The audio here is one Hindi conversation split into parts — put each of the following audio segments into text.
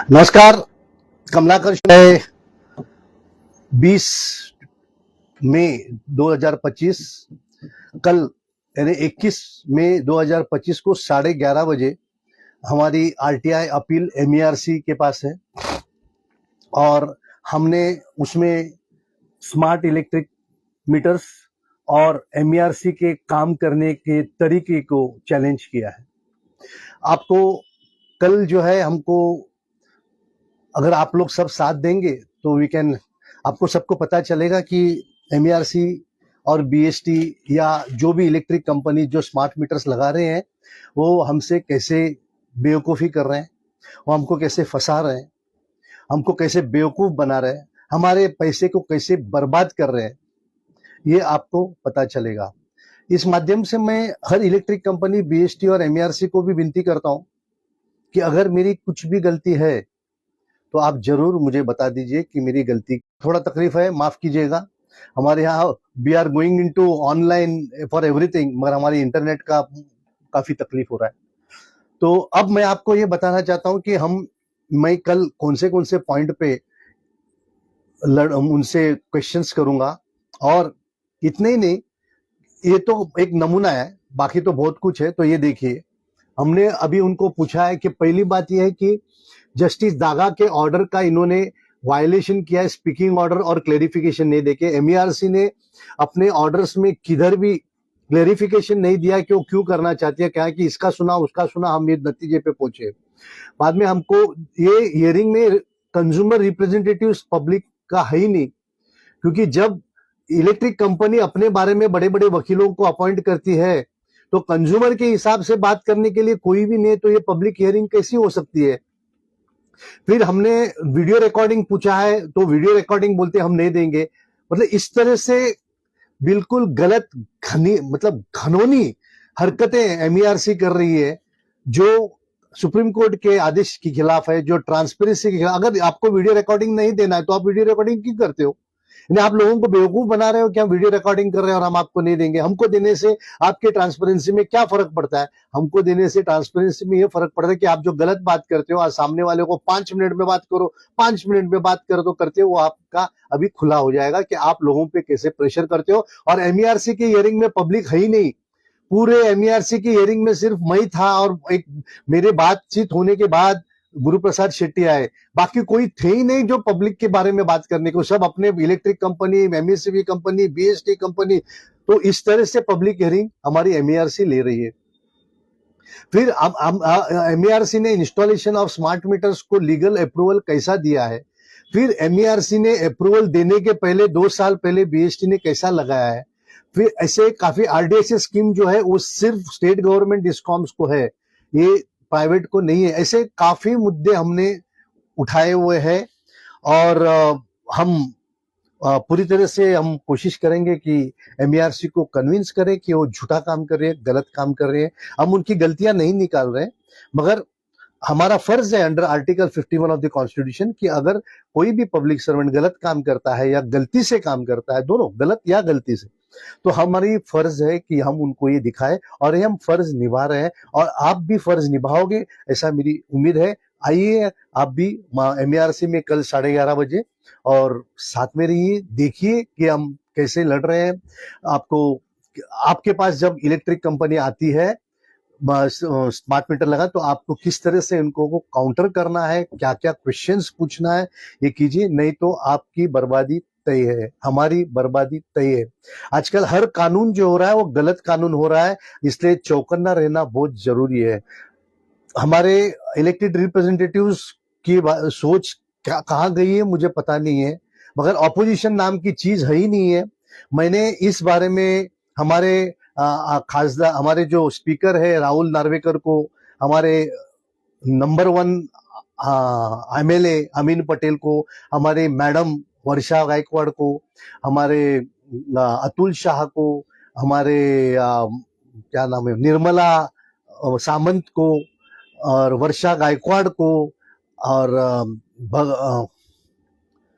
नमस्कार। कमलाकर है 20 मई 2025। कल यानी 21 मई 2025 को 11:30 बजे हमारी आरटीआई अपील एमईआरसी के पास है और हमने उसमें स्मार्ट इलेक्ट्रिक मीटर्स और एमईआरसी के काम करने के तरीके को चैलेंज किया है। आपको कल जो है हमको अगर आप लोग सब साथ देंगे तो वी कैन आपको सबको पता चलेगा कि एमईआरसी और बीएसटी या जो भी इलेक्ट्रिक कंपनी जो स्मार्ट मीटर्स लगा रहे हैं वो हमसे कैसे बेवकूफ़ी कर रहे हैं, वो हमको कैसे फंसा रहे हैं, हमको कैसे बेवकूफ़ बना रहे हैं, हमारे पैसे को कैसे बर्बाद कर रहे हैं, ये आपको पता चलेगा। इस माध्यम से मैं हर इलेक्ट्रिक कंपनी बीएसटी और एमईआरसी को भी विनती करता हूं कि अगर मेरी कुछ भी गलती है तो आप जरूर मुझे बता दीजिए कि मेरी गलती थोड़ा तकलीफ है, माफ कीजिएगा। हमारे यहाँ we are going into online for everything, मगर हमारी इंटरनेट का काफी तकलीफ हो रहा है। तो अब मैं आपको ये बताना चाहता हूँ कि मैं कल कौन से पॉइंट पे उनसे क्वेश्चंस करूंगा। और इतने ही नहीं, ये तो एक नमूना है, बाकी तो बहुत कुछ है। तो ये देखिए, हमने अभी उनको पूछा है कि पहली बात यह है कि जस्टिस दागा के ऑर्डर का इन्होंने वायलेशन किया है, स्पीकिंग ऑर्डर और क्लेरिफिकेशन नहीं देके। एमईआरसी ने अपने ऑर्डर्स में किधर भी क्लेरिफिकेशन नहीं दिया कि वो क्यों करना चाहती है, क्या कि इसका सुना उसका सुना हम ये नतीजे पे पहुंचे। बाद में हमको ये हियरिंग में कंज्यूमर रिप्रेजेंटेटिव्स पब्लिक का है ही नहीं, क्योंकि जब इलेक्ट्रिक कंपनी अपने बारे में बड़े बड़े वकीलों को अपॉइंट करती है तो कंज्यूमर के हिसाब से बात करने के लिए कोई भी नहीं, तो ये पब्लिक हियरिंग कैसी हो सकती है। फिर हमने वीडियो रिकॉर्डिंग पूछा है तो वीडियो रिकॉर्डिंग बोलते हम नहीं देंगे। मतलब इस तरह से बिल्कुल गलत घनौनी हरकतें एमईआरसी कर रही है, जो सुप्रीम कोर्ट के आदेश के खिलाफ है, जो ट्रांसपेरेंसी के खिलाफ। अगर आपको वीडियो रिकॉर्डिंग नहीं देना है तो आप वीडियो रिकॉर्डिंग क्यों करते हो? यानी आप लोगों को बेवकूफ बना रहे हो कि हम वीडियो रिकॉर्डिंग कर रहे हैं और हम आपको नहीं देंगे। हमको देने से आपके ट्रांसपेरेंसी में क्या फर्क पड़ता है? हमको देने से ट्रांसपेरेंसी में ये फर्क पड़ता है कि आप जो गलत बात करते हो, आज सामने वाले को 5 मिनट में बात करो, 5 मिनट में बात कर दो करते हो, वो आपका अभी खुला हो जाएगा कि आप लोगों पे कैसे प्रेशर करते हो। और एमईआरसी की हियरिंग में पब्लिक है ही नहीं। पूरे एमईआरसी की हियरिंग में सिर्फ मैं था और एक मेरे बातचीत होने के बाद गुरु प्रसाद शेट्टी आए, बाकी कोई थे ही नहीं जो पब्लिक के बारे में बात करने को। सब अपने electric company, MECB company, BST company. तो इस तरह से पब्लिक हियरिंग हमारी एमईआरसी ले रही है। फिर एमईआरसी ने इंस्टॉलेशन ऑफ स्मार्ट मीटर्स को लीगल अप्रूवल कैसा दिया है, फिर एमईआरसी ने अप्रूवल देने के पहले 2 साल पहले बीएसटी ने कैसा लगाया है। फिर ऐसे काफी आरडीएसएस स्कीम जो है वो सिर्फ स्टेट गवर्नमेंट डिस्कॉम्स को है, ये प्राइवेट को नहीं है। ऐसे काफी मुद्दे हमने उठाए हुए हैं और हम पूरी तरह से हम कोशिश करेंगे कि एमईआरसी को कन्विंस करें कि वो झूठा काम कर रहे हैं, गलत काम कर रहे हैं। हम उनकी गलतियां नहीं निकाल रहे हैं, मगर हमारा फर्ज है under article 51 of the constitution कि अगर कोई भी पब्लिक सर्वेंट गलत काम करता है या गलती से काम करता है, दोनों गलत या गलती से, तो हमारी फर्ज है कि हम उनको ये दिखाएं और ये हम फर्ज निभा रहे हैं और आप भी फर्ज निभाओगे ऐसा मेरी उम्मीद है। आइए आप भी एमईआरसी में कल 11:30 बजे और साथ में रहिए, देखिए कि हम कैसे लड़ रहे हैं। आपके पास जब इलेक्ट्रिक कंपनी आती है स्मार्ट मीटर लगा तो आपको किस तरह से इनको को काउंटर करना है, क्या क्या क्वेश्चंस पूछना है, ये कीजिए, नहीं तो आपकी बर्बादी तय है, हमारी बर्बादी तय है। आजकल हर कानून जो हो रहा है वो गलत कानून हो रहा है, इसलिए चौकन्ना रहना बहुत जरूरी है। हमारे इलेक्टेड रिप्रेजेंटेटिव्स की सोच कहाँ गई है मुझे पता नहीं है, मगर ऑपोजिशन नाम की चीज है ही नहीं है। मैंने इस बारे में हमारे खासदार, हमारे जो स्पीकर है राहुल नार्वेकर को, हमारे नंबर 1 एमएलए अमीन पटेल को, हमारे मैडम वर्षा गायकवाड़ को, हमारे अतुल शाह को, हमारे क्या नाम है निर्मला सामंत को और वर्षा गायकवाड़ को और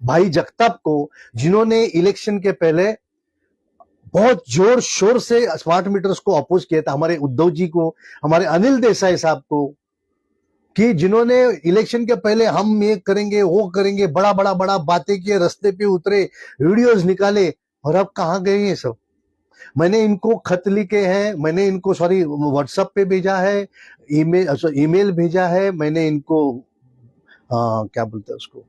भाई जगताप को, जिन्होंने इलेक्शन के पहले बहुत जोर शोर से स्मार्ट मीटर्स को अपोज किया था, हमारे उद्धव जी को, हमारे अनिल देसाई साहब को, कि जिन्होंने इलेक्शन के पहले हम ये करेंगे वो करेंगे, बड़ा बड़ा बड़ा बातें किए, रास्ते पे उतरे, वीडियोस निकाले, और अब कहाँ गए ये सब? मैंने इनको खत लिखे हैं, मैंने इनको व्हाट्सएप पे भेजा है, ईमेल भेजा है, मैंने इनको क्या बोलते हैं उसको,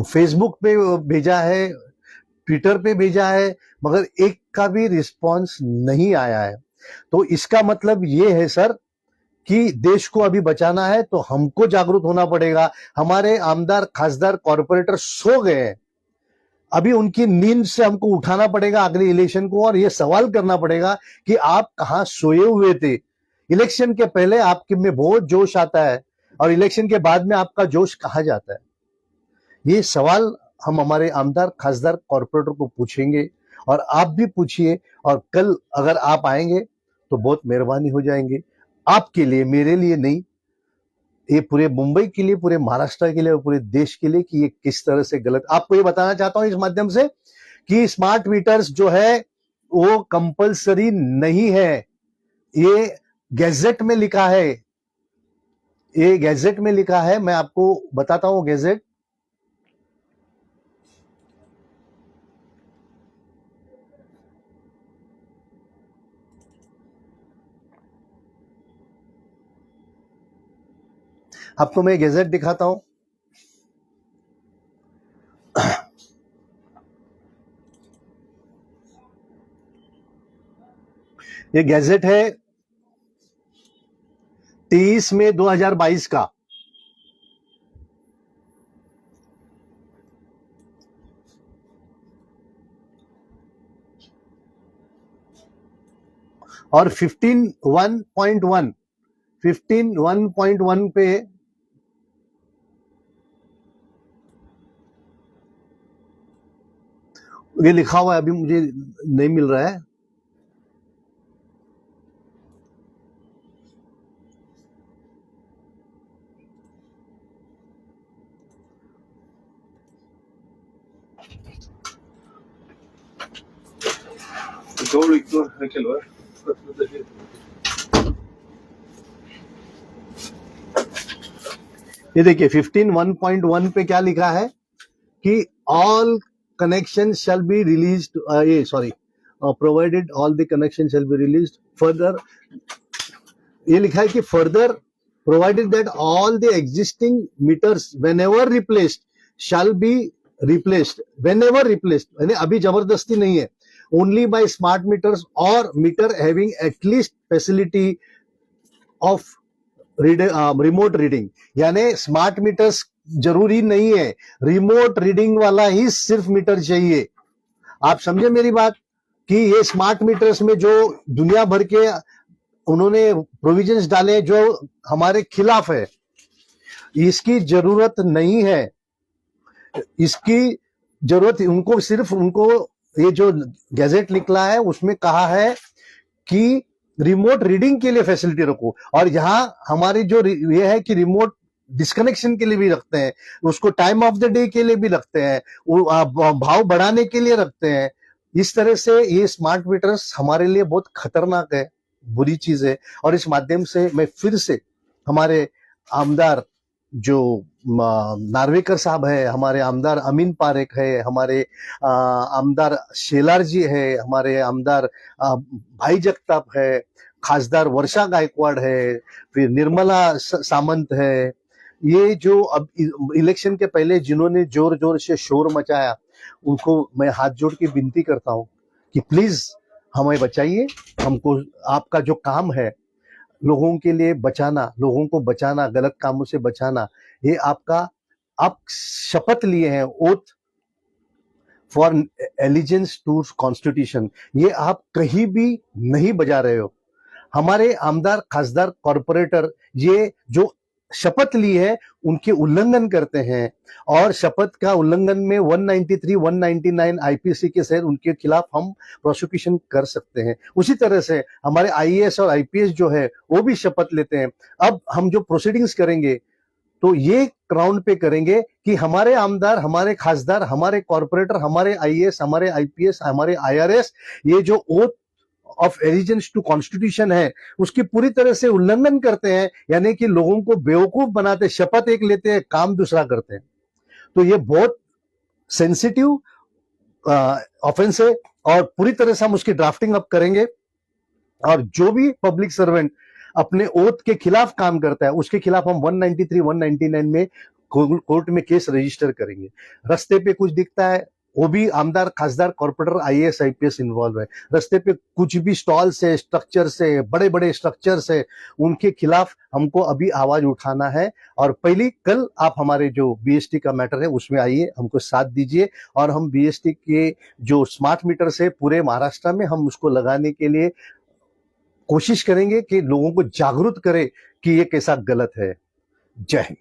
फेसबुक पे भेजा है, ट्विटर पे भेजा है, मगर एक का भी रिस्पांस नहीं आया है। तो इसका मतलब ये है सर कि देश को अभी बचाना है तो हमको जागरूक होना पड़ेगा। हमारे आमदार, खासदार, कॉर्पोरेटर सो गए हैं, अभी उनकी नींद से हमको उठाना पड़ेगा अगले इलेक्शन को, और ये सवाल करना पड़ेगा कि आप कहां सोए हुए थे। इलेक्शन के पहले आपके में बहुत जोश आता है और इलेक्शन के बाद में आपका जोश कहां जाता है? ये सवाल हम हमारे आमदार, खासदार, कॉर्पोरेटर को पूछेंगे, और आप भी पूछिए, और कल अगर आप आएंगे तो बहुत मेहरबानी हो जाएंगे आपके लिए, मेरे लिए नहीं, ये पूरे मुंबई के लिए, पूरे महाराष्ट्र के लिए और पूरे देश के लिए, कि ये किस तरह से गलत। आपको ये बताना चाहता हूं इस माध्यम से कि स्मार्ट मीटर्स जो है वो कंपलसरी नहीं है, ये गैजेट में लिखा है, ये गैजेट में लिखा है। मैं आपको बताता हूं गैजेट। आपको मैं गैजेट दिखाता हूं। ये गैजेट है 23 मई 2022 का, और 15.1 पे ये लिखा हुआ है, अभी मुझे नहीं मिल रहा है। ये देखिए 15.1 पे क्या लिखा है कि all connection shall be release, ये sorry, provided all the connection shall be release further. ये लिखा है कि further provided that all the existing meters whenever replaced shall be replaced, whenever replaced, यानी अभी जबरदस्ती नहीं है, ओनली बाय स्मार्ट मीटर्स और meter having at least facility of remote reading. यानी स्मार्ट मीटर्स जरूरी नहीं है, रिमोट रीडिंग वाला ही सिर्फ मीटर चाहिए। आप समझे मेरी बात कि ये स्मार्ट मीटर्स में जो दुनिया भर के उन्होंने प्रोविजंस डाले जो हमारे खिलाफ है, इसकी जरूरत नहीं है, इसकी जरूरत उनको सिर्फ, उनको ये जो गैजेट निकला है उसमें कहा है कि रिमोट रीडिंग के लिए फैसिलिटी रखो, और यहां हमारी जो ये है कि रिमोट डिस्कनेक्शन के लिए भी रखते हैं, उसको टाइम ऑफ द डे के लिए भी रखते हैं, भाव बढ़ाने के लिए रखते हैं। इस तरह से ये स्मार्ट मीटर्स हमारे लिए बहुत खतरनाक है, बुरी चीज है। और इस माध्यम से मैं फिर से हमारे आमदार जो नार्वेकर साहब है, हमारे आमदार अमीन पारेख है, हमारे आमदार शेलार जी है, हमारे आमदार भाई जगताप है, खासदार वर्षा गायकवाड़ है, फिर निर्मला सामंत है, ये जो अब इलेक्शन के पहले जिन्होंने जोर जोर से शोर मचाया, उनको मैं हाथ जोड़ के विनती करता हूं कि प्लीज हमें बचाइए। हमको आपका जो काम है लोगों के लिए बचाना, लोगों को बचाना, गलत कामों से बचाना, ये आपका, आप शपथ लिए हैं, oath for allegiance to constitution, ये आप कहीं भी नहीं बजा रहे हो। हमारे आमदार, खासदार, कॉर्पोरेटर ये जो शपथ ली है उनके उल्लंघन करते हैं, और शपथ का उल्लंघन में 193, 199 आईपीसी के तहत उनके खिलाफ हम प्रोसिक्यूशन कर सकते हैं। उसी तरह से हमारे आईएएस और आईपीएस जो है वो भी शपथ लेते हैं। अब हम जो प्रोसीडिंग्स करेंगे तो ये ग्राउंड पे करेंगे कि हमारे आमदार, हमारे खासदार, हमारे कॉर्पोरेटर, हमारे आईएएस, हमारे आईपीएस, हमारे आईआरएस, ये जो oath of allegiance to constitution है उसकी पूरी तरह से उल्लंघन करते हैं, यानी कि लोगों को बेवकूफ बनाते, शपथ एक लेते हैं, काम दूसरा करते हैं। तो ये बहुत सेंसिटिव ऑफेंस है और पूरी तरह से हम उसकी ड्राफ्टिंग अब करेंगे। और जो भी पब्लिक सर्वेंट अपने ओथ के खिलाफ काम करता है उसके खिलाफ हम 193, 199 में कोर्ट में केस रजिस्टर करेंगे। रास्ते पे कुछ दिखता है, वो भी आमदार, खासदार, कॉर्पोरेटर, आईएएस, आईपीएस इन्वॉल्व है, रास्ते पे कुछ भी स्टॉल से, स्ट्रक्चर से, बड़े बड़े स्ट्रक्चर से, उनके खिलाफ हमको अभी आवाज उठाना है। और पहली कल आप हमारे जो बीएसटी का मैटर है उसमें आइए, हमको साथ दीजिए और हम बीएसटी के जो स्मार्ट मीटर से पूरे महाराष्ट्र में हम उसको लगाने के लिए कोशिश करेंगे कि लोगों को जागरूक करें कि ये कैसा गलत है। जय हिंद।